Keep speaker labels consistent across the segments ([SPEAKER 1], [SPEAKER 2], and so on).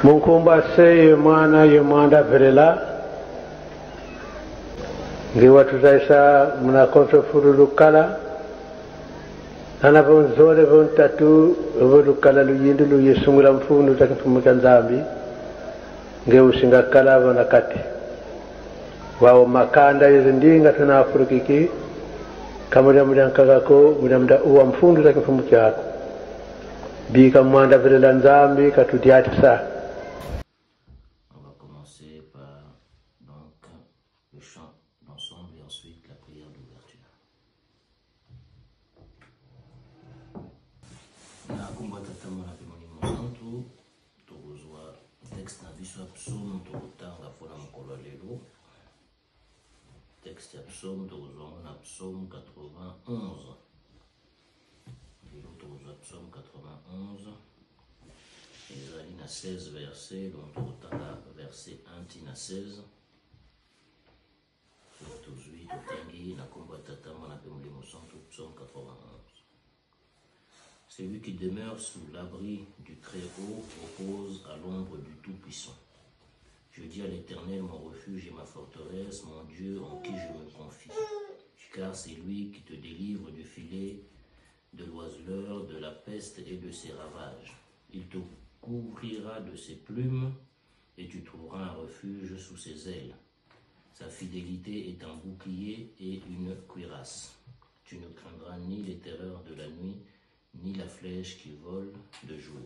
[SPEAKER 1] Munkumba se yemanda verela ngiwatu zaisa mnakoto furulukala ana vonzole vontatu volukala luyindi luyesungula mfunu takifumuka nzambi ngeusinga kala vona kati wao makanda yezindinga tana afurikiki kamuda mudankagako mudamda uwa mfundu takifumuka yako bika mwanda verela nzambi katutiatisa.
[SPEAKER 2] Le chant d'ensemble et ensuite la prière d'ouverture. Na kumbata tamu na pimoni mwantu tuguzwa texte na biso psaume tugutanga fona mukolo lelo. Texte ya psaume tuguzwa na psaume 91. Lelo tuguzwa psaume 91. Ezali na 16 versets donc tugutanga verset 1 na 16. Celui qui demeure sous l'abri du Très-Haut repose à l'ombre du Tout-Puissant. Je dis à l'Éternel, mon refuge et ma forteresse, mon Dieu en qui je me confie. Car c'est lui qui te délivre du filet de l'oiseleur, de la peste et de ses ravages. Il te couvrira de ses plumes et tu trouveras un refuge sous ses ailes. Sa fidélité est un bouclier et une cuirasse. Tu ne craindras ni les terreurs de la nuit, ni la flèche qui vole de jour,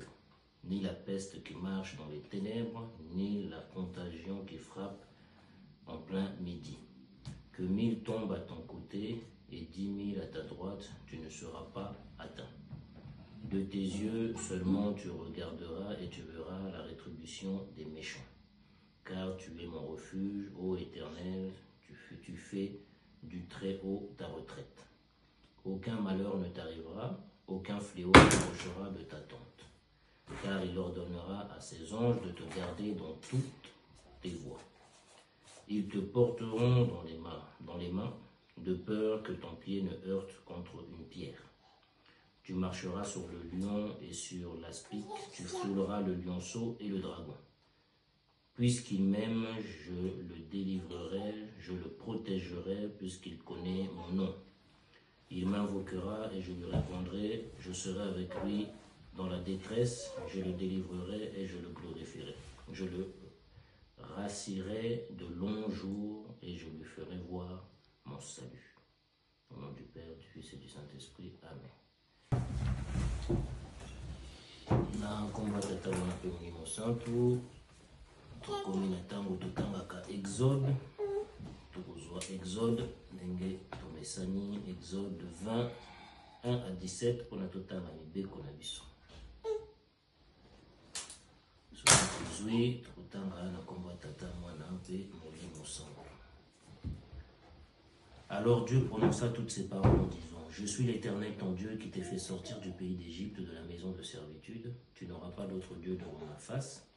[SPEAKER 2] ni la peste qui marche dans les ténèbres, ni la contagion qui frappe en plein midi. Que 1000 tombent à ton côté et 10 000 à ta droite, tu ne seras pas atteint. De tes yeux seulement tu regarderas et tu verras la rétribution des méchants. Car tu es mon refuge, ô Éternel, tu fais du Très-Haut ta retraite. Aucun malheur ne t'arrivera, aucun fléau n'approchera de ta tente. Car il ordonnera à ses anges de te garder dans toutes tes voies. Ils te porteront dans les mains, de peur que ton pied ne heurte contre une pierre. Tu marcheras sur le lion et sur l'aspic, tu fouleras le lionceau et le dragon. Puisqu'il m'aime, je le délivrerai, je le protégerai, puisqu'il connaît mon nom. Il m'invoquera et je lui répondrai, je serai avec lui dans la détresse, je le délivrerai et je le glorifierai. Je le rassierai de longs jours et je lui ferai voir mon salut. Au nom du Père, du Fils et du Saint-Esprit. Amen. Na komba tata wana pe Molimo Santu. Tokomi na tango totangaka Exode, tokozwa Exode ndenge tomesani Exode 20 1 à 17 pona totanga mibeko na biso. Soki tozwi tokotanga na kombo ya tata mwana mpe Molimo Santu. Alors Dieu prononça toutes ces paroles en disant, je suis l'Éternel ton Dieu qui t'ai fait sortir du pays d'Égypte, de la maison de servitude. Tu n'auras pas d'autre Dieu devant ma face.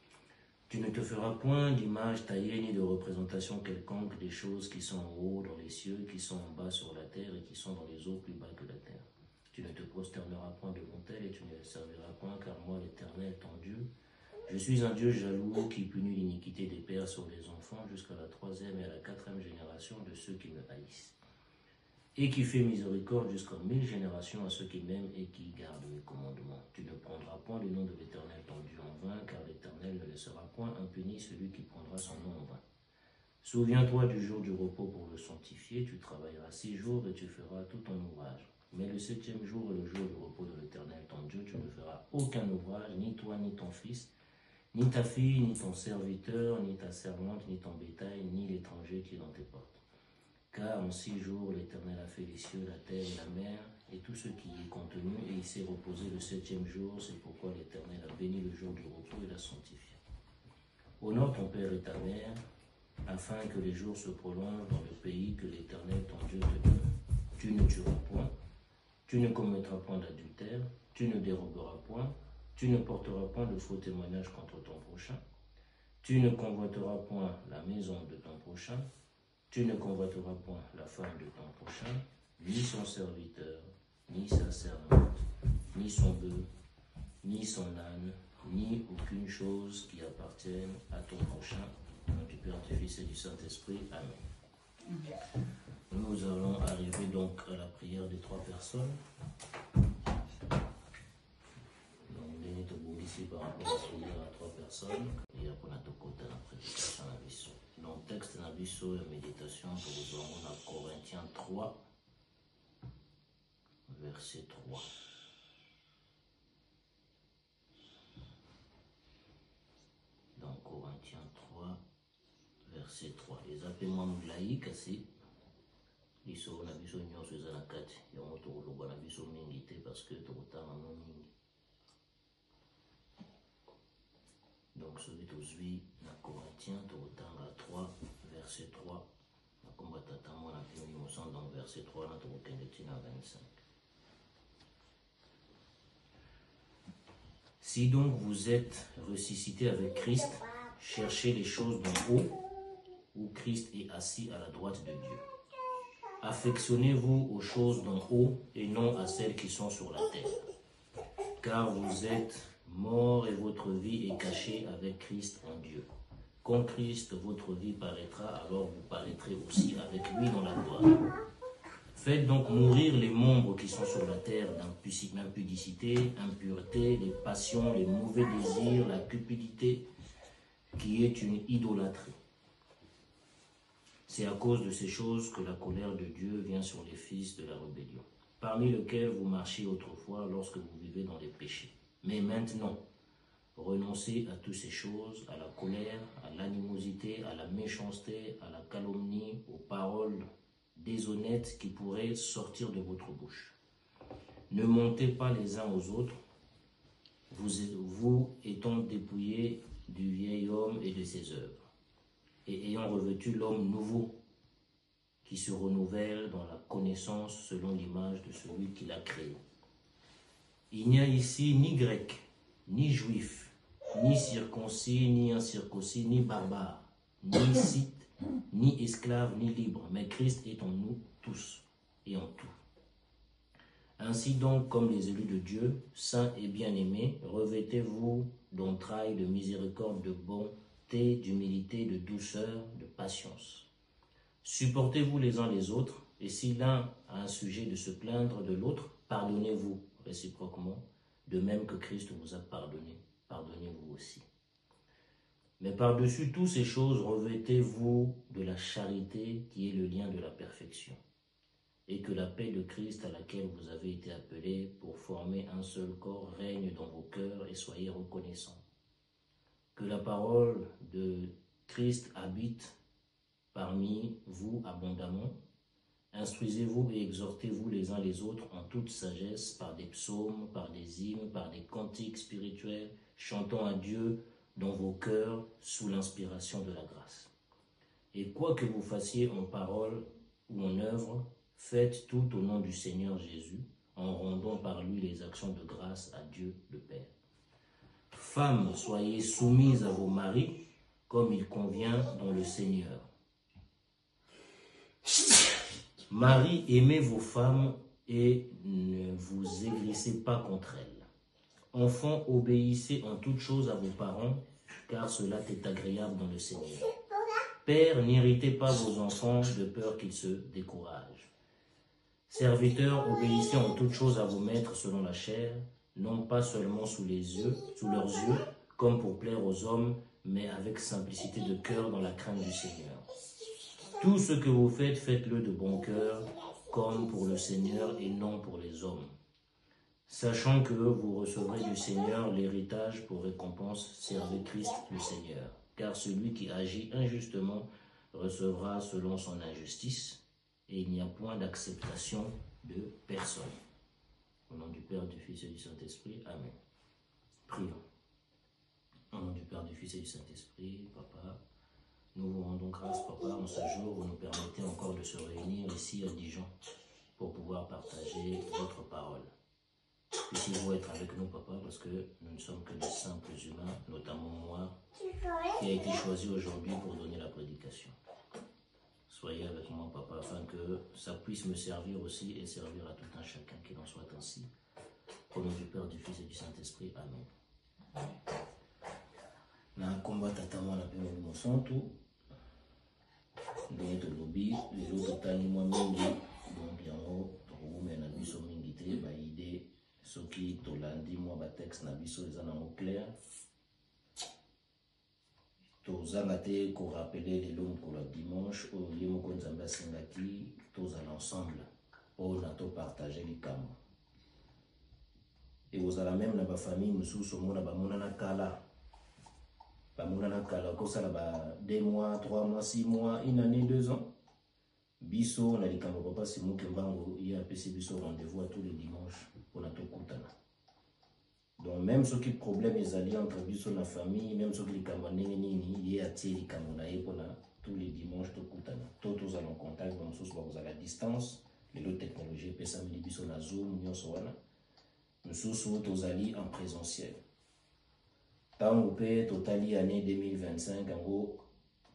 [SPEAKER 2] Tu ne te feras point d'image taillée ni de représentation quelconque des choses qui sont en haut dans les cieux, qui sont en bas sur la terre et qui sont dans les eaux plus bas que la terre. Tu ne te prosterneras point devant elles et tu ne les serviras point, car moi, l'Éternel, ton Dieu, je suis un Dieu jaloux qui punit l'iniquité des pères sur les enfants jusqu'à la 3e et à la 4e génération de ceux qui me haïssent. Et qui fait miséricorde jusqu'en 1000 générations à ceux qui m'aiment et qui gardent mes commandements. Tu ne prendras point le nom de l'Éternel ton Dieu en vain, car l'Éternel ne laissera point impuni celui qui prendra son nom en vain. Souviens-toi du jour du repos pour le sanctifier, tu travailleras 6 jours et tu feras tout ton ouvrage. Mais le 7e jour est le jour du repos de l'Éternel ton Dieu, tu ne feras aucun ouvrage, ni toi, ni ton fils, ni ta fille, ni ton serviteur, ni ta servante, ni ton bétail, ni l'étranger qui est dans tes portes. Car en 6 jours, l'Éternel a fait les cieux, la terre et la mer, et tout ce qui y est contenu, et il s'est reposé le 7e jour. C'est pourquoi l'Éternel a béni le jour du repos et l'a sanctifié. Honore ton père et ta mère, afin que les jours se prolongent dans le pays que l'Éternel ton Dieu te donne. Tu ne tueras point, tu ne commettras point d'adultère, tu ne déroberas point, tu ne porteras point de faux témoignages contre ton prochain, tu ne convoiteras point la maison de ton prochain, tu ne convoiteras point la femme de ton prochain, ni son serviteur, ni sa servante, ni son bœuf, ni son âne, ni aucune chose qui appartienne à ton prochain. Au nom du Père, du Fils et du Saint-Esprit. Amen. Nous allons arriver donc à la prière des 3 personnes. Ici par rapport à la prière à 3 personnes, et après on a tout côté la prédication à Nabiso. Donc, texte Nabiso et méditation que nous aurons dans Corinthiens 3, verset 3. Dans Corinthiens 3, verset 3. Les appels-moi laïcs, c'est Iso Nabiso Nyon Suzanakat, et on retrouve le Nabiso Mingité parce que tout le temps, on mingi. Donc, celui qui suit dans Corinthiens, tout le temps, à 3, verset 3. Donc, verset 3, on a tout le 25. Si donc vous êtes ressuscité avec Christ, cherchez les choses d'en haut, où Christ est assis à la droite de Dieu. Affectionnez-vous aux choses d'en haut et non à celles qui sont sur la terre. Car vous êtes mort et votre vie est cachée avec Christ en Dieu. Quand Christ, votre vie paraîtra, alors vous paraîtrez aussi avec lui dans la gloire. Faites donc mourir les membres qui sont sur la terre d'impudicité, impureté, les passions, les mauvais désirs, la cupidité, qui est une idolâtrie. C'est à cause de ces choses que la colère de Dieu vient sur les fils de la rébellion, parmi lesquels vous marchiez autrefois lorsque vous vivez dans les péchés. Mais maintenant, renoncez à toutes ces choses, à la colère, à l'animosité, à la méchanceté, à la calomnie, aux paroles déshonnêtes qui pourraient sortir de votre bouche. Ne mentez pas les uns aux autres, vous étant dépouillés du vieil homme et de ses œuvres, et ayant revêtu l'homme nouveau, qui se renouvelle dans la connaissance selon l'image de celui qui l'a créé. Il n'y a ici ni grec, ni juif, ni circoncis, ni incirconcis, ni barbare, ni scythe, ni esclave, ni libre, mais Christ est en nous tous et en tout. Ainsi donc, comme les élus de Dieu, saints et bien-aimés, revêtez-vous d'entrailles, de miséricorde, de bonté, d'humilité, de douceur, de patience. Supportez-vous les uns les autres, et si l'un a un sujet de se plaindre de l'autre, pardonnez-vous réciproquement, de même que Christ vous a pardonné, pardonnez-vous aussi. Mais par-dessus toutes ces choses, revêtez-vous de la charité qui est le lien de la perfection, et que la paix de Christ à laquelle vous avez été appelés pour former un seul corps règne dans vos cœurs et soyez reconnaissants. Que la parole de Christ habite parmi vous abondamment. Instruisez-vous et exhortez-vous les uns les autres en toute sagesse par des psaumes, par des hymnes, par des cantiques spirituels, chantant à Dieu dans vos cœurs sous l'inspiration de la grâce. Et quoi que vous fassiez en parole ou en œuvre, faites tout au nom du Seigneur Jésus, en rendant par lui les actions de grâce à Dieu le Père. Femmes, soyez soumises à vos maris, comme il convient dans le Seigneur. Marie, aimez vos femmes et ne vous aigrissez pas contre elles. Enfants, obéissez en toutes choses à vos parents, car cela est agréable dans le Seigneur. Pères, n'irritez pas vos enfants de peur qu'ils se découragent. Serviteurs, obéissez en toutes choses à vos maîtres selon la chair, non pas seulement sous leurs yeux, comme pour plaire aux hommes, mais avec simplicité de cœur dans la crainte du Seigneur. Tout ce que vous faites, faites-le de bon cœur, comme pour le Seigneur et non pour les hommes. Sachant que vous recevrez du Seigneur l'héritage pour récompense, servez Christ le Seigneur. Car celui qui agit injustement recevra selon son injustice, et il n'y a point d'acceptation de personne. Au nom du Père, du Fils et du Saint-Esprit, Amen. Prions. Au nom du Père, du Fils et du Saint-Esprit, Papa, nous vous rendons grâce, Papa, en ce jour où vous nous permettez encore de se réunir ici à Dijon pour pouvoir partager votre parole. Puissiez-vous être avec nous, Papa, parce que nous ne sommes que des simples humains, notamment moi, qui a été choisi aujourd'hui pour donner la prédication. Soyez avec moi, Papa, afin que ça puisse me servir aussi et servir à tout un chacun, qu'il en soit ainsi. Au nom du Père, du Fils et du Saint-Esprit, Amen. na komba tata mwana pe mo sonto ndenge tolobi lelo totali mwa mingi donc yango tokomena biso mingi te baide soki tolandi mwa batexte na biso eza nango clair tozanga te korapele lelo mokolo ya dimanche oyo ye moko nzambe asengaki tozala ensemble mpona topartage likambo ekozala meme na bafamille mosusu omona bamonana kala kosala ba 2 mois 3 mois 6 mois 1 année 2 ans biso na likambo papa Simuke Mbango ye apesi biso rendez-vous à tous les dimanches mpona tokutana. Donc même ce qui problème ezali entre biso na famille, même ce qui likambo ndenge nini ye atie likambo na ye mpona tous les dimanches tokutana to tozala en contact bamosusu bakozala à distance lelo technologie epesameli biso na Zoom nyonso wana mosusu tozali en présentiel. Tango pe totali année 2025 yango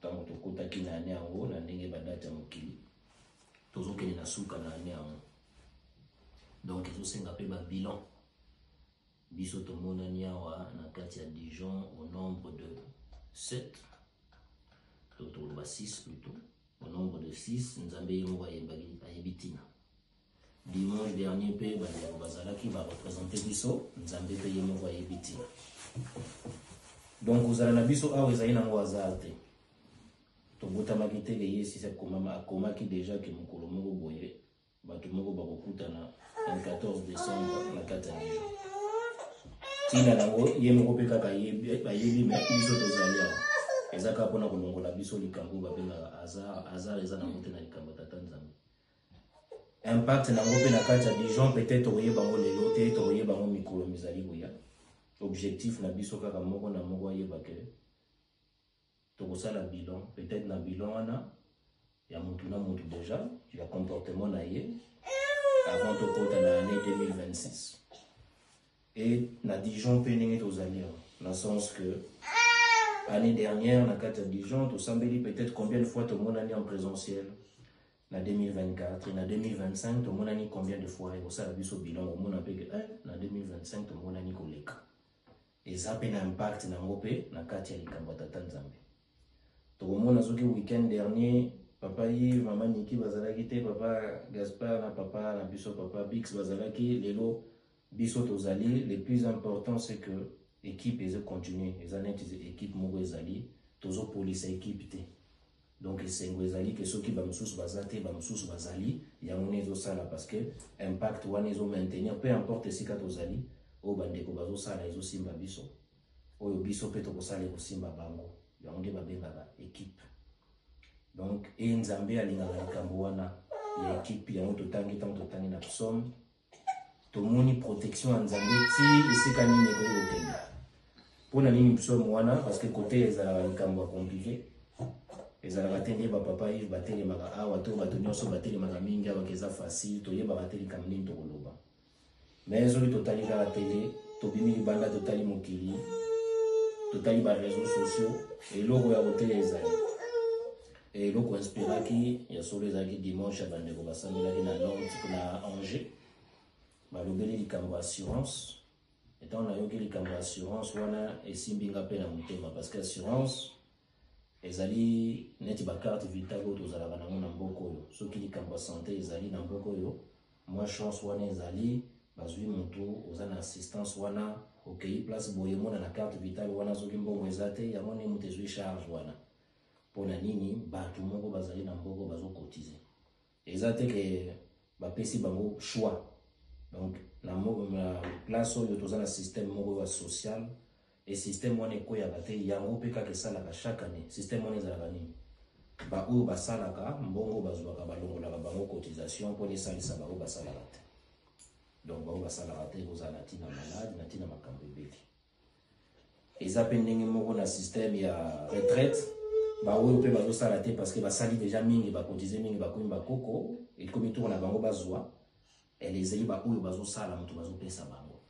[SPEAKER 2] tango tokutaki na année yango na ndenge badate ya mokili tozokende na suka na année yango donc ezosenga pe babilan biso tomonani awa na kati ya Dijon au nombre de 7 totoloba 6 plutôt au nombre de 6 nzambe ye moko ayebi ntina. Dimanche dernier pe bandeko bazalaki barepresente biso nzambe pe ye moko ayebi ntina. Donc ozala na biso awa ezali nango hasard te tobotamaki te ke ye sisi akomaki déjà ke mokolo moko boye bato moko bakokutana le 14 décembre na kati ya Dijon tina nango ye moko mpe kaka bayebi me biso tozali awa eza kaka mpona kolongola biso likambo babengaka hasard eza nango te na likambo tata nzambe. Impact nango mpe na kati ya Dijon peut-être tokoyebango lelo te tokoyebango mikolo mizali boya. Objectif na biso kaka moko na moko ayeba ke tokosala bilan peut-être na bilan wana ya mutu na mutu déjà ya comportement na ye avant tokota na année 2026 et na Dijon mpe ndenge tozali na sens que année dernière na kati ya Dijon tosambeli peut-être combien de fois tomonani en présentiel na 2024 et na 2025 tomonani combien de fois ekosala biso bilan omona mpe ke na 2025 tomonani koleka eza pe na impact nango pe na kati ya likambo tata nzambe. Tokomona soki week-end dernier papa Yves mama Niki bazalaki te papa Gaspard na papa na biso papa Bix bazalaki lelo biso tozali. Le plus important c'est que équipe eze continuer eza neti équipe moko ezali tozo police équipe te donc esengo ezali ke soki bamosusu baza te bamosusu bazali yango ne ezosala parce que impact wana ezo maintenir peu importe esika tozali o bandeko bazosala ezosimba biso oyo biso pe tokosala ekosimba bango yango nde babengaka équipe. Donc nzambe alingaka likambo wana ya équipe yango totangi na psaume tomoni protection ya nzambe ti esika nini ekoki kokende mpona nini psaume wana parce que côté ezalaka likambo ya compliqué ezalaka te nde bapapa Yves batelemaka awa to bato nyonso batelemaka mingi awa eza facile toyebaka te likambo nini tokoloba mais soki totali kaka tele tobimi libanda totali mokili totali ba réseaux sociaux eloko ya koteya ezali eloko inspiraki ya solo ezalaki dimanche ya bandeko basambelaki na Nantes na Angers balobeli likambo assurance etant nayoki likambo assurance wana esimbinga mpe na motema parce que assurance ezali neti bakarte vitale oyo tozalaka nango na mboka oyo soki likambo ya santé ezali na mboka oyo mwa chance wana ezali bazwi moto oza na assistance wana okei place boye mona na carte vitale wana soki mbongo eza te yango nde moto ezwi charge wana mpona nini bato moko bazali na mboka bazokotize eza te ke bapesi bango choix. Donc na place oyo toza na système moko ya social et système wana ekoyaka te yango mpe kaka esalaka chaque année système wana ezalaka nini baoyo basalaka mbongo bazwaka balongolaka bango cotisation mpona esalisa bango basalaka te donc baoyo basalaka te kozala na ntina malade na ntina makambo ebele eza mpe ndenge moko na système ya retraite baoyo mpe bazosala te parce que basali déjà mingi bakotize mingi bakomi bakoko ekomi tour na bango bazwa ezali baoyo bazosala moto bazopesa bango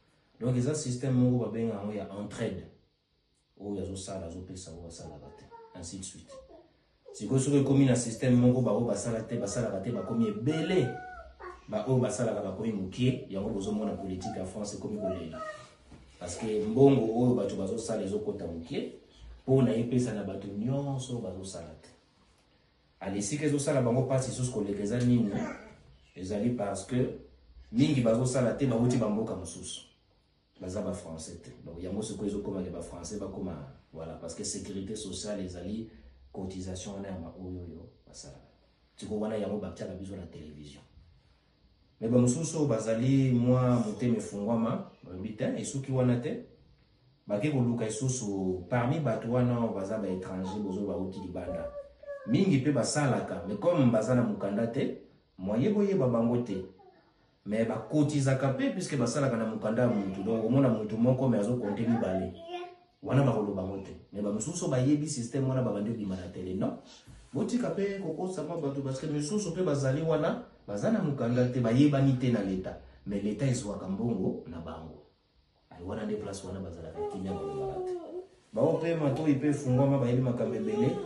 [SPEAKER 2] donc eza système moko babenga yango ya entraide oyo azosala azopesa oyo basalaka te ainsi de suite. Sikoyo soki ekomi na système moko baoyo basalaka te bakomi ebele baoyo basalaka bakomi mokie yango bozomona politique ya France ekomi kolela parce que mbongo oyo bato bazosala ezokota mokie mpo na epesa na bato nyonso bazosala te alesika ezosala bango mpasi lisusu koleka eza nini ezali parce que mingi bazosala te bauti bamboka mosusu baza bafrançais te donc yango sikoyo ezokomaka bafrançais bakoma voilà parce que sécurité sociale ezali cotisation wana ya maoyoyo basalaka tiko wana yango batiaka biso na télévision mais bamosusu bazali mwa motema efungwama bayebi te esuki wana te bake koluka lisusu parmi bato wana baza baétranger bozo bauti libanda mingi mpe basalaka mais comme baza na mokanda te moye boyeba bango te mais bakotizaka mpe puisque basalaka na mokanda ya mutu donc omona mutu moko me azokonte mibale wana bakoloba bango te mais bamosusu bayebi système wana babandi obima na tele non botika mpe kokosama bato parce que misusu mpe bazali wana baza na mokanda te bayebani te na leta mais leta ezwaka mbongo na bango ai wana nde place wana bazalaka kimia balobaka te bao mpe matoi mpe efungwama bayebi makambo ebele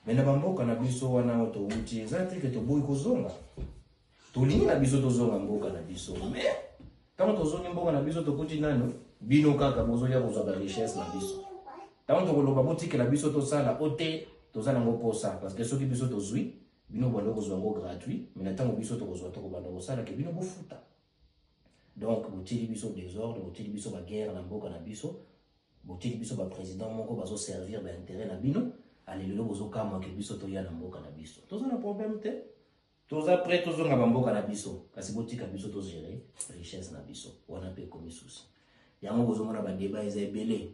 [SPEAKER 2] mais na bamboka na biso wana oyo touti eza te ke toboyi kozonga tolingi na biso tozonga mboka na biso mais ntango tozongi mboka na biso tokuti nano bino kaka bozoya kozwa barichesse na biso ntango tokoloba botikela biso tosala o te toza nango mposa parce que soki biso tozwi bino banda kozwa yango gratuit mais na ntango biso tokozwa tokobanda kosala ke bino bofuta donc botili biso désordre botili biso baguerre na mboka na biso botili biso baprésident moko bazoservir baintérêt na bino alelelo bozokamwa ke biso toya na mboka na biso toza na problème te toza prêt tozonga bamboka na biso kasi botika biso tozgere richesse na biso wana mpe ekomi susi yango bozomona badeba eza ebele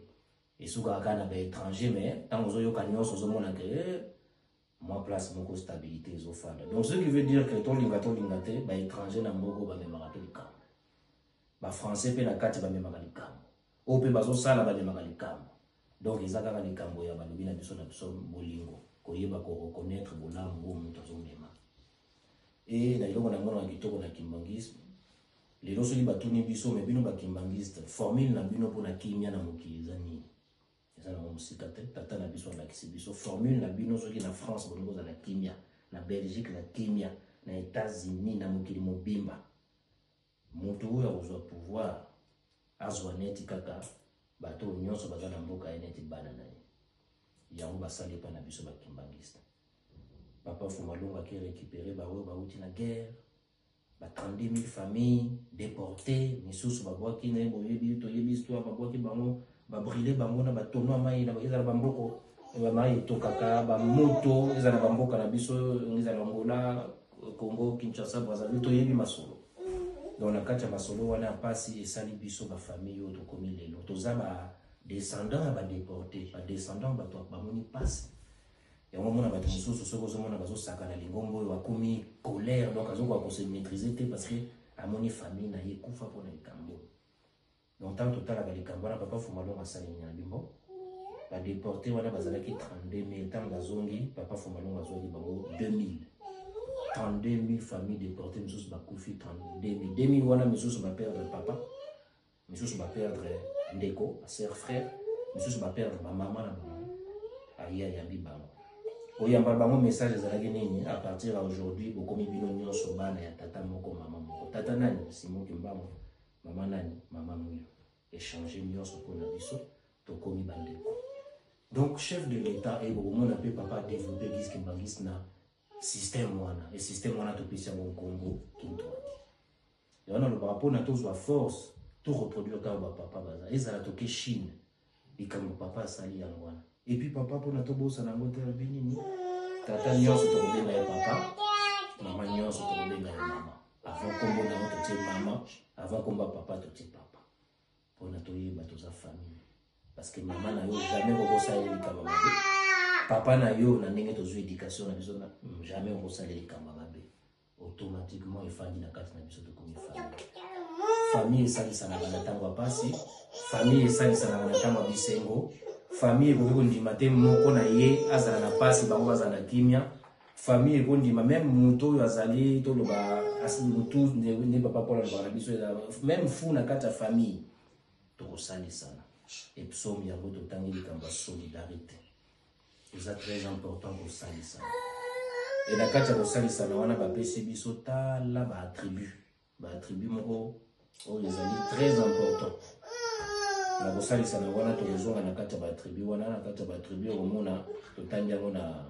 [SPEAKER 2] esukaka kaka na baétranger mais ntango ozoyoka nyonso ozomona ke mwa place moko stabilité ezofanda donc ce qui veut dire que tolinga te baétranger na mboko bamemaka mpe likambo bafrançais mpe na kati bamemaka likambo oyo mpe bazosala bamemaka likambo donc eza kaka likambo ya balobi na biso bolingo koyeba koreconnaitre bolamu oyo moto azomema e na eloko na ngona na kitoko na kimbangisme lelo soki batuni biso me bino bakimbangiste formule na bino mpona kimia na mokili eza nini eza nango mosika te tata na biso alakisi biso formule na bino soki na France bolingi kozala kimia na Belgique na kimia na États-Unis na mokili mobimba moto oyo akozwa pouvoir azwa neti kaka bato nyonso baza na mboka ye neti bana na ye yango basali epai na biso bakimbangiste papa Fumalonga aki récupéré baoyo bauti na guerre 32 000 familles déportées misusu babwaki na boyebi toyebi histoire babwaki bango babrile bango na batono mai na ezala bamboko mai etokaka bamoto ezala bamboka na biso ezala Angola Congo Kinshasa Brazzaville toyebi masolo donc na kati ya masolo wana ya mpasi esali biso bafamille oyo tokomi lelo toza badescendant ya badéporté badescendant bato bamoni mpasi yango mona bato mosusu soki ozomona bazosakana lingombo oyo akomi colère donc azokoka kose maîtriser te parce que amoni famille na ye kufa mpona likambo donc ntango totalaka likambo wana papa Fumalonga asali nini na bimbo badéporté wana bazalaki 32 000 ntango bazongi papa Fumalonga azwaki bango 2000 32 000 familles déportées misusu bakufi 32 000 2000 wana misusu baperdre papa misusu baperdre ndeko sœur frère misusu baperdre bamama na bango aya yambi bango oyamba bango message ezalaki nini à partir d'aujourd'hui bokomi bino nyonso bana ya tata moko mama moko tata nani Simon Kimbangu mama nani mama Mwilu échanger nyonso mpona biso tokomi bandeko donc chef de l'état ekomona mpe papa développé Kimbangiste na système wana et système wana topesi yango nkombo kintwaki wana lobaka mpona tozwa force to reproduire kaka bapapa baza ezala toke Chine likambo papa asali yango wana et puis papa mpona tobosana yango te abi nini tata nyonso tokobenga ye papa mama nyonso tokobenga ye mama avant kombo nango totie mama avant komba papa totie papa mpona toyeba toza famille parce que mama na yo jamais kokosala likambo mabe papa na yo na ndenge tozwa éducation na biso jamais okosala likambo mabe automatiquement efandi na kati na biso tokomi famille famille esalisanaka na ntango ya pasi famille esalisanaka na ntango ya bisengo famille ekoki kondima te moko na ye azala na pasi bango bazala na kimia famille ekondima même moto oyo azali toloba motu nde papa mpona lobaka na biso même fu na kati ya famille tokosalisana epsomi yango totangi likambo ya solidarité eza très important kosalisana e na kati ya kosalisana wana bapesi biso tala baattribut moko oyo ezali très important na kosalisa na wana tokozonga na kati ya batribu wana na kati ya batribu omona totandi yango na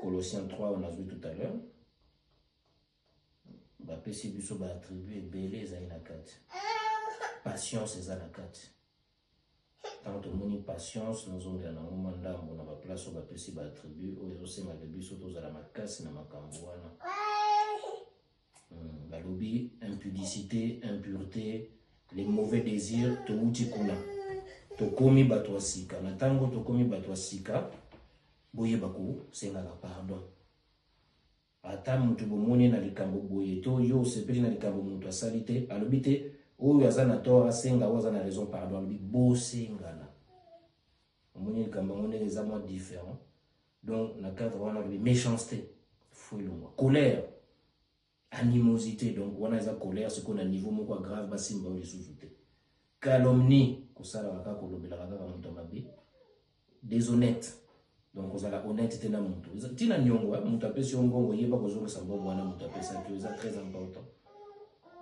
[SPEAKER 2] Colossiens 3 on a vu tout à l'heure bapesi biso batribu ebele ezali na kati patience eza na kati tant tomoni patience nozongela nango mwa ndambo na baplace oyo bapesi batribu oyo ezosengaka biso tozala makasi na makambo wana balobi impudicité, impureté, les mauvais désirs, touti kuna. Tokomi bato sika. Na tango tokomi bato sika, boye bako senga la pardon. Ata mutu bomoni na likambo boye to yo sepeli na likambo mutu asalite, alobite oyo azana tora senga waza na raison pardon, alobi bo senga na. Omoni likambo ngone les amants différents. Donc na cadre wana alobi méchanceté, fouilonga, colère. Animosité, donc on a la colère, ce qu'on a niveau moko grave, basimba ou les sous-soutés. Calomnie, kosala waka kolobela waka kamutomabe. Déshonnête, donc on a la honnêteté na muntu. Tina nyongwa, mutape si ongongo yeba kozonga sambo wana mutape ça que c'est très important.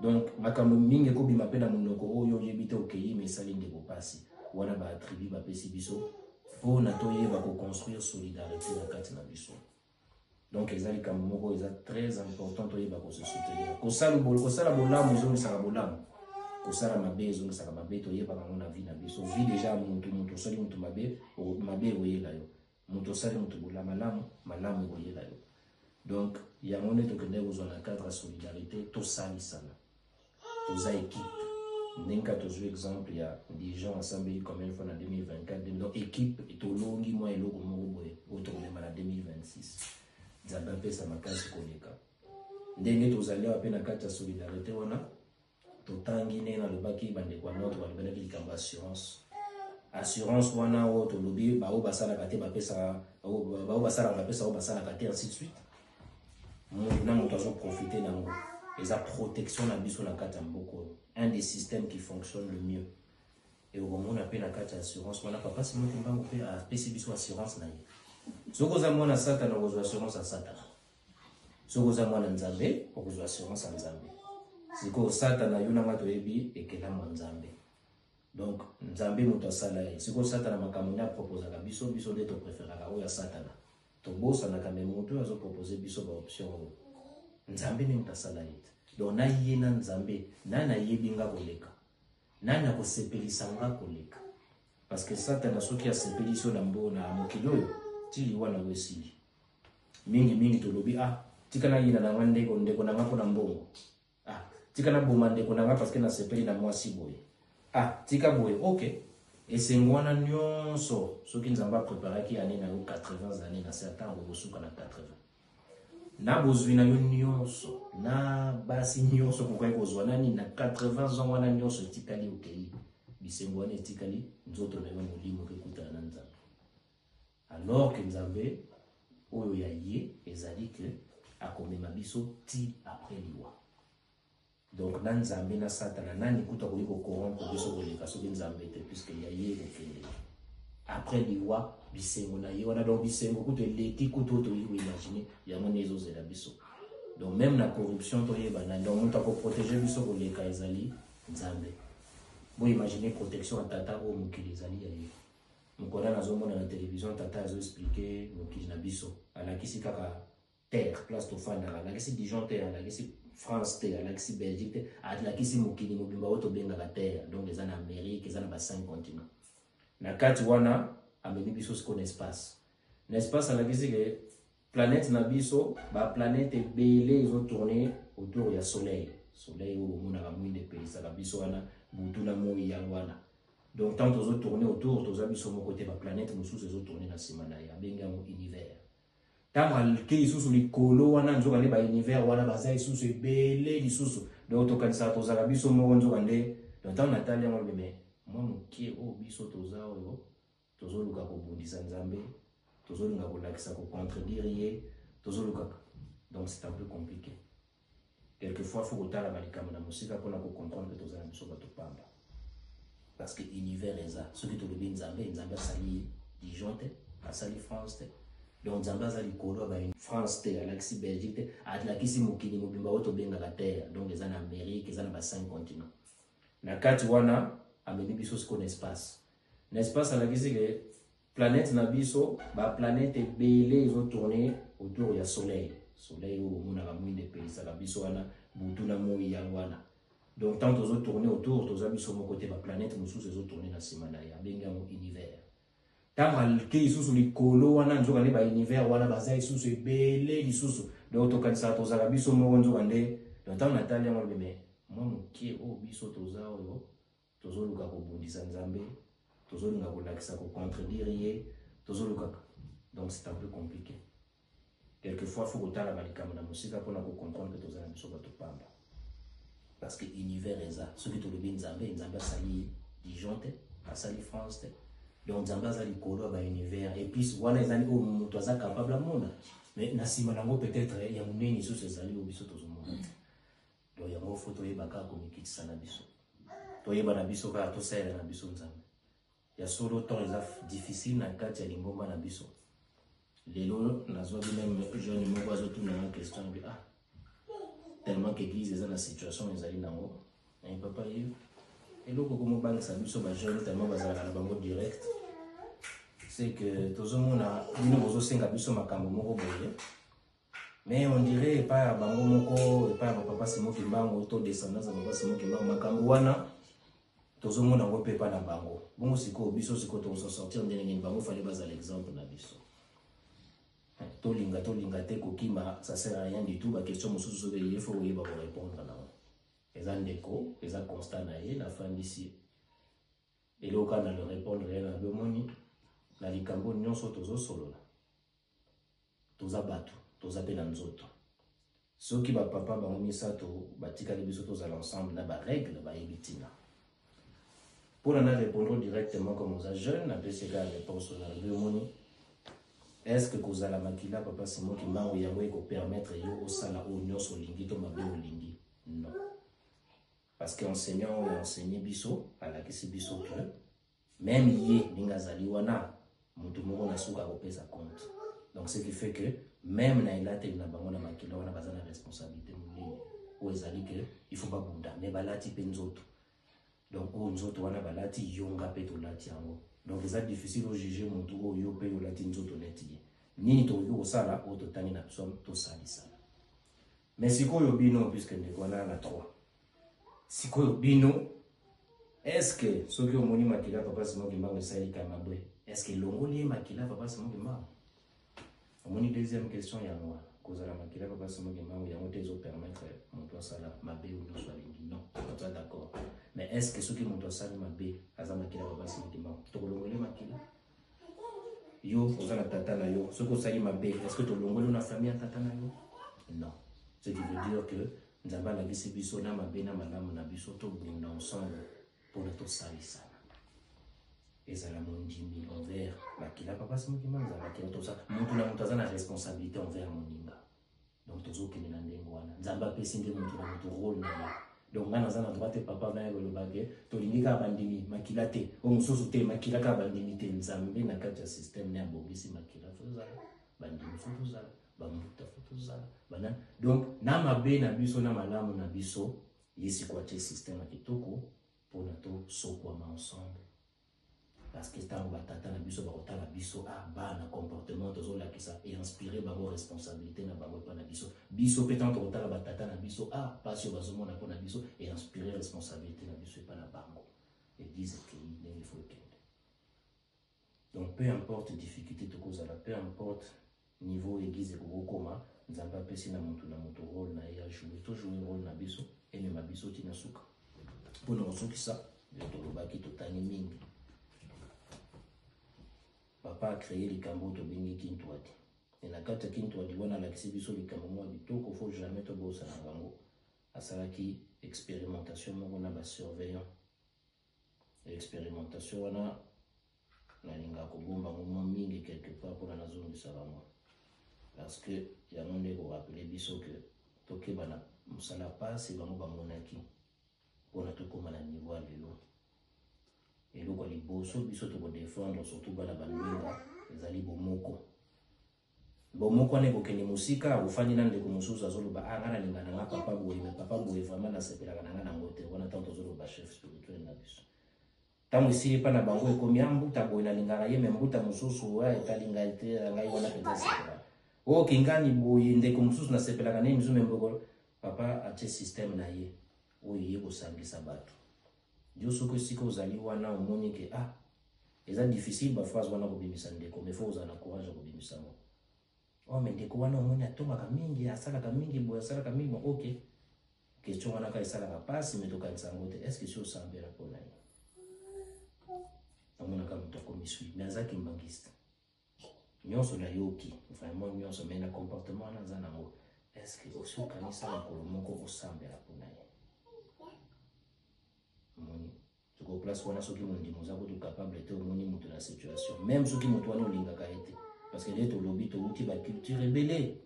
[SPEAKER 2] Donc makambo mingi ko bima pe na munoko oyo yebite okeyi mais sali ndeko pasi. Wana ba attribuer ba pesi biso. Po na to yeba ko construire solidarité na kati na biso. Donc les ali kamoko est très important to yeba ko se soutenir. Ko sala bolamu zo sala bolamu. Ko sala mabe zo sala mabe to yeba ka na vie na biso. Vie déjà muntu sali muntu mabe o mabe oyela yo. Muntu sali muntu bolama malamu oyela yo. Donc il y a mon to kende zo na cadre solidarité to sali sana. To za équipe. Nenka to zo exemple il y a des gens assemblés comme une fois en 2024 donc équipe et to longi moi et logo mo boye autour de la 2026. Zabapé sa makasi koleka ndenge tozali ape na kati ya solidarité wana totangi ne na lobaki bande kwa notre balobela likambo assurance wana o to lobi ba o basala kate bapesa ba o basala bapesa o basala kate ainsi de suite na moto azo profiter nango eza protection na biso na kati ya mboko un des systèmes qui fonctionne le mieux et au moment na pe na kati ya assurance wana papa si moto mbango pe a pesi biso assurance na ye. Soko za mwana satana okozwa assurance à satana. Soko za mwana nzambe okozwa assurance à nzambe. Siko satana yuna mato yebi ekela mwa nzambe. Donc nzambe muto asala ye. Siko satana makambo na proposer ka biso de to préférera oya satana. To bosa na kame muto azo proposer biso ba option. Nzambe ni mutasala ye. Donc na yena nzambe na yebi nga koleka. Na ko sepelisa nga koleka. Parce que satana soki a sepeliso na mbo na mokilo tili wana wesili mingi tolobi tika na yina na ndeko na ngako na mbongo tika na boma ndeko na nga parce que na sepeli na mwasi boye tika boye OK esengwana nyonso soki nzamba préparaki ane na 80 années na certain osuka na 80 na bozwi na yo nyonso na basi nyonso ko kozwa nani na 80 ans wana nyonso tikali okei bisengwana tikali nzoto na yo molimo ke kutana na nzamba. Alors que Nzambe oyo ya ye ezali que akomema biso ti après liwa. Donc na Nzambe na satana nani kuta ko yiko corrompre biso koleka soki Nzambe te puisque ya ye okende. Après liwa bisengo na ye wana donc bisengo kuto leki kuto to yiko imaginer ya mona ezo zela biso. Donc même na corruption to yeba na donc muta ko protéger biso koleka ezali Nzambe. Bo imaginer protection à tata o mukili ezali ya ye. Mukona nazomona na télévision tata azo expliquer mokili na biso alakisi kaka terre place to fanda alakisi Dijon terre alakisi France terre alakisi Belgique terre alakisi mokili mobimba oto benga la terre donc les en Amérique les en ba 5 continents na kati wana ameni biso ce qu'on espace l'espace alakisi que planète na biso ba planète belé ils ont tourné autour du soleil au mona ba mwinde pelisa la biso wana butuna moyi ya wana. Donc tant aux autres tourner autour, tous amis sur mon côté ma planète, nous sous les autres tourner dans ce mana ya benga mon univers. Tant mal que sous les colo wana nzo kale ba univers wana bazai sous ce belé di sous. Donc to kanisa to za biso mo nzo kande. Donc tant Natalia mo mais moi mon qui o biso to za o tozo luka ko bundisa nzambe, tozo luka ko lakisa ko contredire, tozo luka. Donc c'est un peu compliqué. Quelquefois faut utala balikama na musika pour ko comprendre que toza na biso ba to pamba. Parce que l'univers est là. Ce qui te le dit, Nzambe sali Dijon, sali France. Donc Nzambe sali Kolo, France, Alexis Belgique, Atlakisi Mokini Mobimba Oto Benga la Terre. Donc les en Amérique, les en 5 continents. na kati wana ameni biso siko na espace. Na espace alakisi ke planète na biso ba planète ebele ezo tourner autour ya soleil. Soleil au mona la mwinde pays la biso wana butu na moi ya wana. Donc tant aux autres tourner autour, tous amis sur mon côté la planète nous sous les autres tourner na simana ya benga mo univers. Tant alke sous les colo wana nzo kale ba univers wana bazai sous ebele li sous donc to kanisa to za biso mo nzo kande. Donc tant Natalia mo bebe moi mokie o biso toza oyo tozo luka ko bundisa nzambe tozo luka ko lakisa ko contredire tozo luka. Donc c'est un peu compliqué. Quelquefois, il faut que la malikama na musika pour comprendre que tu as un peu de pamba. Parce que l'univers est là. Ceux qui te le bien Nzambé, Nzambé sali Dijon, a sali France. Donc Nzambé sali Kolo ba univers. Et puis, voilà les années où tu es capable de monde. Mais Nassima Nango peut-être, il y a un monde sur ces alliés au biso tout le monde. Donc il y a un photo de Baka comme qui s'en a biso. Tu es na biso ka to sel na biso Nzambé. Il y a solo temps difficile na kati ya lingomba na biso. Les lots, nous avons même jeune et moi, tout une question. Ah, tellement que l'église est dans la situation, ils allaient dans le. Et papa, et l'eau, comme on banque, ça nous sommes jeunes, tellement basé à la banque direct. C'est que tout le monde a une grosse 5 abus ma cambo mais on dirait pas à bango moko, et pas à papa, c'est moi qui m'a auto descendance, papa, c'est moi qui m'a ma camboana. Tout le monde a repéré pas la bango. Bon, c'est quoi, biso, c'est quoi, on s'en sortir, on dirait qu'il fallait baser l'exemple na biso. Tolinga te kokima, ça sert à rien du tout. La question il faut répondre là. Les andeko, les constat la fin d'ici. Et là, quand on répondre rien à demoni, la likambo nyonso tozo solo là. Toza batu, toza penanzoto. Ceux qui va papa ba omisa to batika les biso toza l'ensemble na ba règle ba ebitina. Pour en répondre directement comme aux jeunes, après c'est la réponse sur la demoni. Est-ce que vous avez la makila, papa, c'est moi qui m'a envoyé pour permettre au sala au nyon sur lingi, to mabe au lingi? Non. Parce qu'enseignant ou enseigné biso, à la question biso que, même yé, n'ingazali wana, moutoumoro na souka au sa compte. Donc, ce qui fait que, même na ilate na bango na makila, wana bazana responsabilité mouni, ou ezali que, il faut pas bouda, mais balati penzoto. Donc, ou nzoto wana balati, yonga peto lati yango. Donc, c'est difficile de juger mon tour au pays ou la tinzo neti. Ni to yo sala ou to tani na somme to sali sala. Mais si ko yo bino puisque ne kona na 3. Si ko yo bino est-ce que ceux qui ont moni makila papa c'est moi qui m'a sali kamabwe. Est-ce que longoli makila papa c'est moi qui m'a. Moni deuxième question ya moi. Cause la makila papa c'est moi qui m'a ya moté zo permettre mon toi sala mabe ou no soit lingi. Non, on est d'accord. Mais est-ce que ceux qui m'ont sali mabe azama makila papa c'est moi qui m'a. To longoli makila. Yo, vous avez tata na yo. Ce que ça y m'a bé, est-ce que tu l'ongolo na famille à tata na yo? Non. Ce qui veut dire que nous avons la vie biso na ma bé na malamu na biso to bunda ensemble pour notre salisa. Et ça la mon jimi envers la kila papa c'est moi qui m'a la kila tout ça. Mutu na mutaza na responsabilité envers mon ninga. Donc tozo kene na ndengo wana. Nzamba pesinde mutu na mutu rôle na yo. Donc ngana zana droite papa na yo le bagé to lingika bandimi makila te o mususu te makila ka bandimi te nzambe na kati ya système na bobisi makila foza bandimi foza bamuta foza bana donc na mabe na biso na malamu na biso yesi kwa te système a kitoko pour na to sokwa ensemble parce que tant batata na biso ba na biso ah ba na comportement tozo la kisa et inspirer ba vos responsabilités na ba pa na biso biso peut-être on la batata na biso ah pas sur bazomo na po na biso et inspirer responsabilité na biso et pas na bango et disent que il faut que donc peu importe difficulté to cause la peu importe niveau église ko koma nzamba pesi na mutu rôle na ya jouer toujours rôle na biso et même biso tina suka pour nous soki ça to lobaki to tani mingi. Papa a créé les cambos de Bengi Kintouadi. Et la carte Kintouadi, on a l'accès sur les cambos, il faut jamais te bosser à Rango. À ça qui expérimentation, on a la surveillance. L'expérimentation, on a la linga kobomba moment mingi quelque part pour la zone de Salamo. Parce que il y a un monde pour rappeler biso que toke bana musala passe et bango bamonaki. On a tout comme à la niveau à l'élo. Et donc, les bossos, ils sont défendre, surtout dans la banlieue, les alibos moko. Bomoko ne kokende musika ufandi nande kumususa zolo ba ngana lingana nga papa boye mais papa boye vraiment na sepela kana na ngote wana tanto zolo ba chef spirituel na biso tango isili pa na bango ekomi ambuta boye na lingana ye membuta mususu wa etalinga ite ngai wana peza sepela o kingani boye ndeko mususu na sepela kana misu memboko papa ache system na ye o ye ko sangisa bato dio soko siko zali wana omoni ke eza difficile ba phrase wana ko bimisa ndeko mais faut uzana courage ko bimisa mo. Oh, mais ndeko wana omoni atomaka mingi asalaka mingi boye asalaka mingi bon ok question wana ka esalaka pasi mais tokanisa yango te est ce que si osambela mpona ye amonaka moto akomisui mais azaki mbangiste nyonso nayoki vraiment nyonso mais na comportement wana aza nango est ce que osi okanisa mokolo moko osambela mpona ye omoni toko place wana soki mondimo oza kutu capable te omoni moto na situation même soki moto wana olingaka ye te. Parce que les tolobi to uti ba culture rebelle.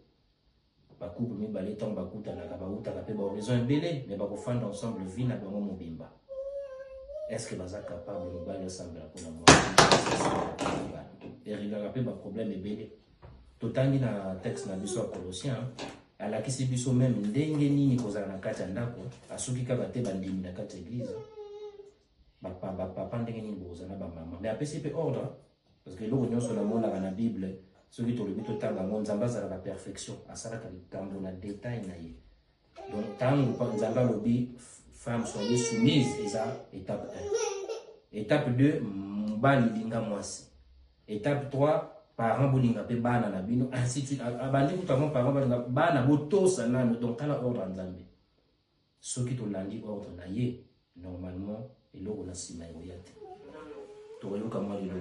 [SPEAKER 2] Ba couple mi balé tant ba kuta na ba uta ka pe ba horizon rebelle mais ba ko fanda ensemble vie na bango mobimba. Est-ce que baza capable de baler ensemble pour la moi? Et regarde pe ba problème rebelle. Totangi na texte na biso a Colossiens ala kisi biso même ndenge nini kozala na kati ndako asuki kaka te bandimi na kati église. Ba papa ndenge nini bozana ba mama. Mais apesi pe ordre. Parce que l'eau sur la monde dans la Bible, ce qui est le but total dans le monde, la perfection, à ça là quand on a détail naïe. Donc tant nous avons lobby femmes soyez soumises et ça étape 1. Étape 2 mbali linga mwasi. Étape 3 parents bolinga pe bana na bino ainsi de suite. Abandi notamment parents bana boto sana donc tant ordre en Zambie. Ce qui te landi ordre naïe normalement et l'eau on a si maïoyate. Tu regardes comment il est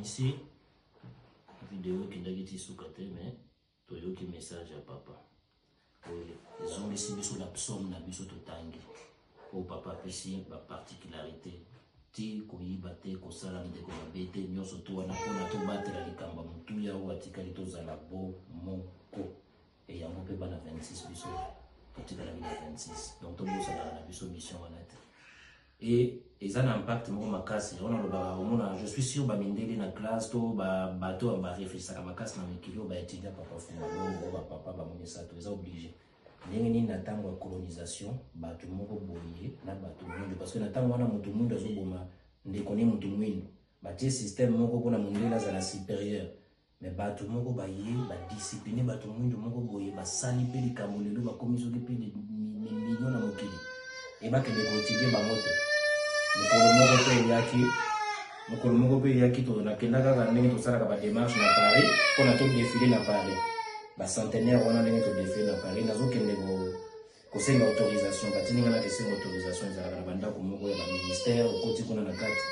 [SPEAKER 2] Ici, vidéo qui n'a été sous-côté, mais toyoki message à papa. Ils ont ici sur la psaume na biso totangi. Au papa ici, la particularité. Ti koyibate kosala ndeko mabete nyonso to wana pona to batela likamba mutuya o atikali to zala bo moko. Et yango pe bana 26 biso. Totikala bina 26. Donc to bosa na biso mission wana. Et ils ont un impact makasi. Je suis sûr que mindeli na classe to bato ba réfléchir à makasi na mikilo ba étudier papa fumalo ba papa ba monesa to ils sont obligés. Ndenge na tango ya colonisation bato moko boye na bato mwindu parce que na tango wana mutu mwindu azoboma ndeko ne mutu mwindu batie système moko pona mundela za la supérieur mais bato moko ba ye ba discipliner bato mwindu moko boye ba sali pe likambo lelo ba komiso ke pe millions na mokili et ba ke de étudier ba moto mokolo moko pe yaki to na kenda kaka ndenge tosalaka ba démarche na Paris pona to défiler na Paris ba centenaire wana ndenge to défiler na Paris nazokende kosenga autorisation batinga na kesenga autorisation ezalaka na bandako moko ya ba ministère okoti kuna na kati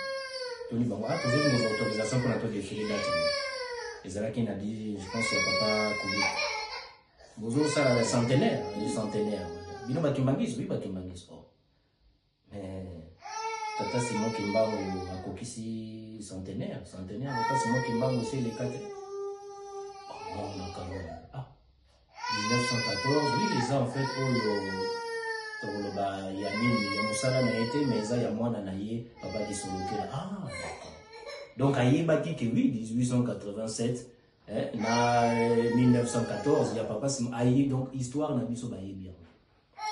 [SPEAKER 2] toni bango tozolinga autorisation pona to défiler date ezalaki na dit je pense ya papa Kobi bozosala ba centenaire bino bakimbangisi oui bakimbangisi mais Tata Simon Kimbangu a coquisi centenaire, Tata Simon Kimbangu c'est les 4. Oh, on a quand même. Ah, 1914, oui, les gens en fait, il y a Moussala n'a été, mais il y a moi Nanaye, papa qui sont là. Ah, d'accord. Donc, à Yébaki, oui, 1887, na 1914, il y a papa Simon Aïe, donc histoire n'a biso baye bien.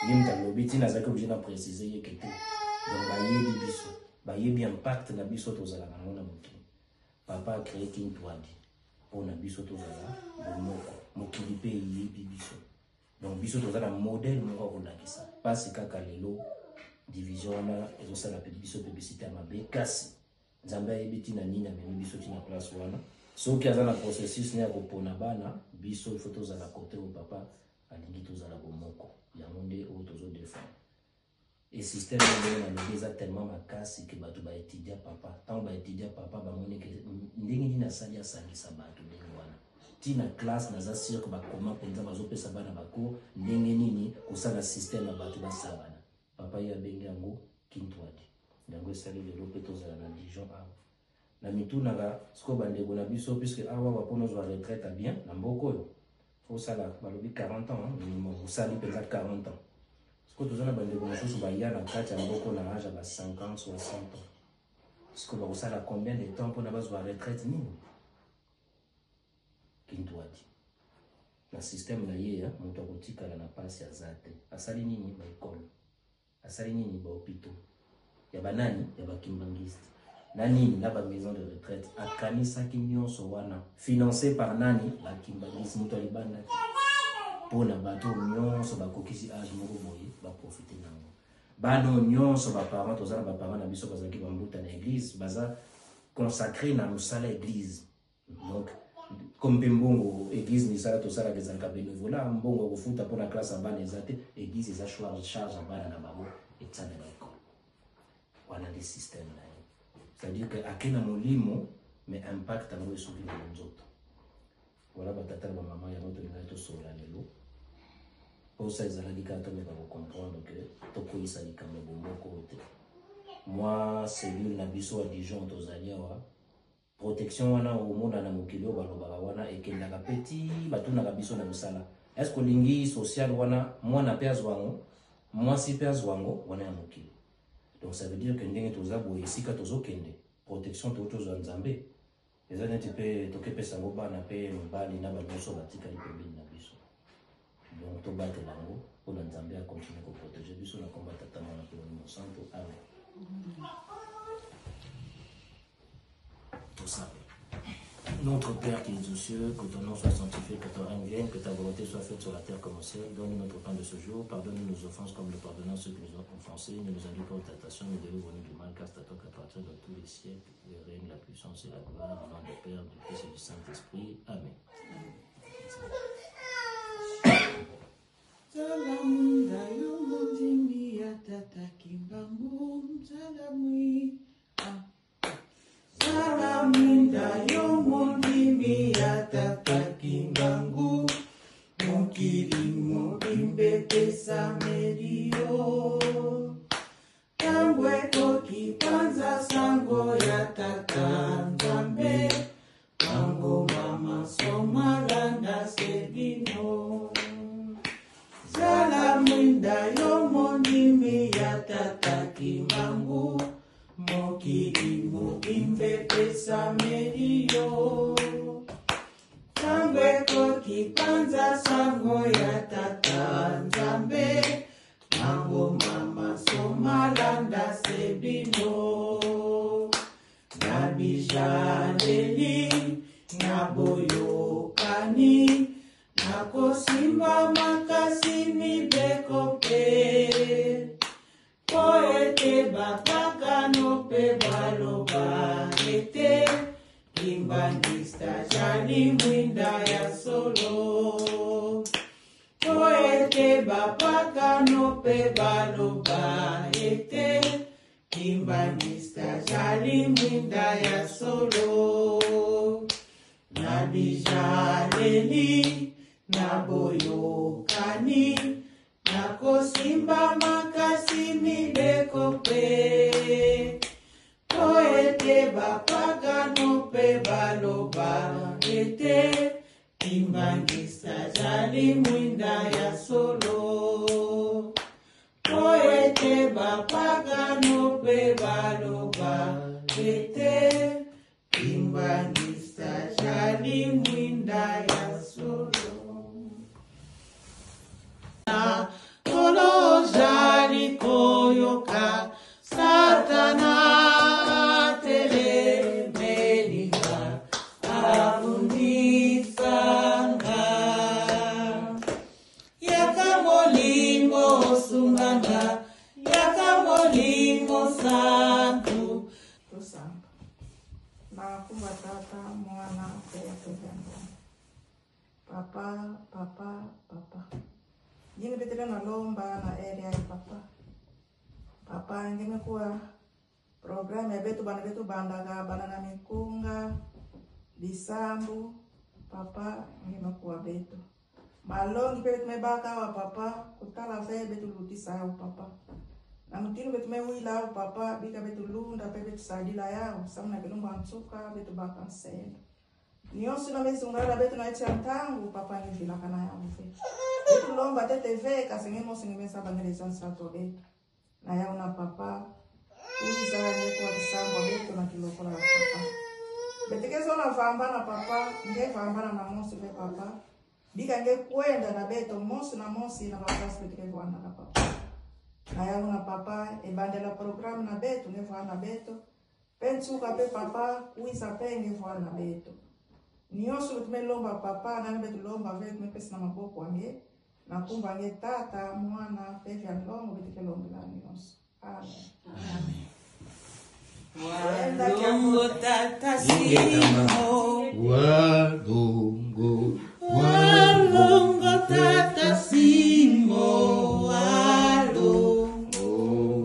[SPEAKER 2] Même dans le bétin, n'a pas obligé de préciser que donc, il y a un impact na biso tozala na mona mokili. Papa a créé King Twadi pour na biso tozala bomoko mokili pe yebi biso. Donc biso tozala modèle moko kolakisa. Parce kaka lelo division na ezosala pe biso publicité ya mabe kasi nzambe ayebiti na nini amemi biso tina place wana. Soki aza na processus ne ya kopona bana biso il faut tozala côté au papa alingi tozala bomoko. Yango nde o tozo défendre. Et système est tellement makasi que bato ba étudier papa tant ba étudier papa ba moni que ndenge ni na salia sali sa bato ndenge wana tina classe na za sûr que ba comment penza bazo pesa bana bako ndenge nini kusala système na bato ba sabana papa ya bengi yango kintwadi ndango sali le lopeto za na Dijon a na mituna ga sko bande bona biso puisque awa ba pono zo retraite bien na mboko yo faut sala balobi 40 ans minimum vous sali peut-être 40 ans. Quand vous avez des choses, vous avez beaucoup d'âge à 50, 60 ans. Est-ce que vous savez combien de temps pour avoir une retraite? Kintwadi. Le système là, mon tokotika na passe à zate. Asali nini ba école. Asali nini ba hôpital. Ya banani, ya ba kimbangiste. Nani na ba maison de retraite. Akanisa kinyonso wana. Financé par nani ba kimbangiste muto libanda. Pour na bato nyonso ba kokisi âge moko boye ba profiter nango bano nyonso ba parents tozala ba parents na biso bazaki ba mbuta na église baza consacré na musala église donc comme mbongo église ni sala tosala kezalaka bénévolat mbongo kofuta pour na classe abana ezate église eza charge abana na babo etana na école wana des systèmes là c'est-à-dire que akena molimo mais impact ngo esuki na nzoto voilà batata ba maman ya moto linga to sola lelo pour ça ils allaient quand même comprendre que to ko isa likambo bomoko te moi cellule na biso à Dijon tozalia wa protection wana au monde na mokilo baloba wana ekendaka petit batuna ka biso na musala est-ce que lingi social wana moi na père zwango moi si père zwango wana ya mokilo donc ça veut dire que ndenge tozabo isika tozokende protection to tozwa nzambe ezana tipe tokepe sango bana pe mbali na banoso batika lipembeni na biso donc to battre lango pour nzambe a continuer ko protéger biso na combattre tata na pour mon santo amen tout ça Notre Père qui es aux cieux, que ton nom soit sanctifié, que ton règne vienne, que ta volonté soit faite sur la terre comme au ciel. Donne-nous notre pain de ce jour, pardonne-nous nos offenses comme nous pardonnons ceux qui nous ont offensés. Ne nous induis pas en tentation, mais délivre-nous du mal, car c'est à toi qu'appartient dans tous les siècles le règne, la puissance et la gloire, au nom du Père, du Fils et du Saint-Esprit. Amen.
[SPEAKER 3] Salaminda yomondimi atata kimbangu mukilimo imbepesa medio tambweko kipanza sango ya tata nzambe mango mama somalanda sebino Salaminda yomondimi atata kimbangu mokilimo imbepesa medio tambweko kipanza sango ya tata nzambe mango mama somalanda sebino nabijaleli naboyokani nakosimba makasi mibekope poete bapaka nope baloba ete kimbangista jali mwinda ya solo poete bapaka nope baloba ete kimbangista jali mwinda ya solo nabijaleli naboyokani nakosimba makasi mibekope poete bapaka nope baloba ete kimbangisa jali mwinda ya solo poete bapaka nope baloba ete kimbangisa jali mwinda ya solo Kolo jari koyoka satana tele meninga afundisanga yakamolingo sunganga yakamolingo santu tosamba na kumba tata mwana peto jango papa Jini betega na lomba na area ya papa ngeme kuwa program ya betu bandaga banana mikunga bisambu papa ngeme kuwa betu malongi petu mebaka wa papa kutala fe betu lutisa ya papa na mutinu betu mewila papa bika betu lunda pe betu sadila yao samna kelumba nsuka betu baka nsendo Niosi na mesungara betu na echa ntangu papa ngifila kana ya mfe betu lomba teteve kasengemo sengemesa bangeleza nsato betu na yao na papa uliza yetu wa kisambo betu na kilokola ya papa betekezo na vamba na papa nge vamba na mosi be papa bika nge kwenda na betu mosi na babasi beteke vanda na papa na yao na papa ebandela program na betu nge vanda betu pensuka pe papa uiza pe nge vanda betu Niosu tumelomba papa na betu lomba vile tumepesa na maboko wange na kumba nge tata mwana pevi ya longo betike lomba la niosu. Amen.
[SPEAKER 4] Walongo tata simo walongo tata simo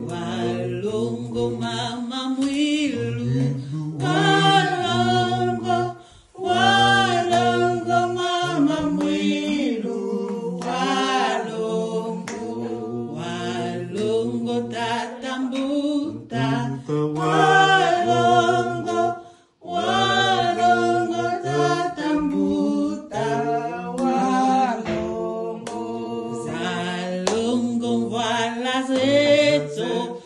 [SPEAKER 4] walongo mama mwilu walongo mama mwilu walongo tata mbuta walongo tata mbuta walongo zalongo vala zeto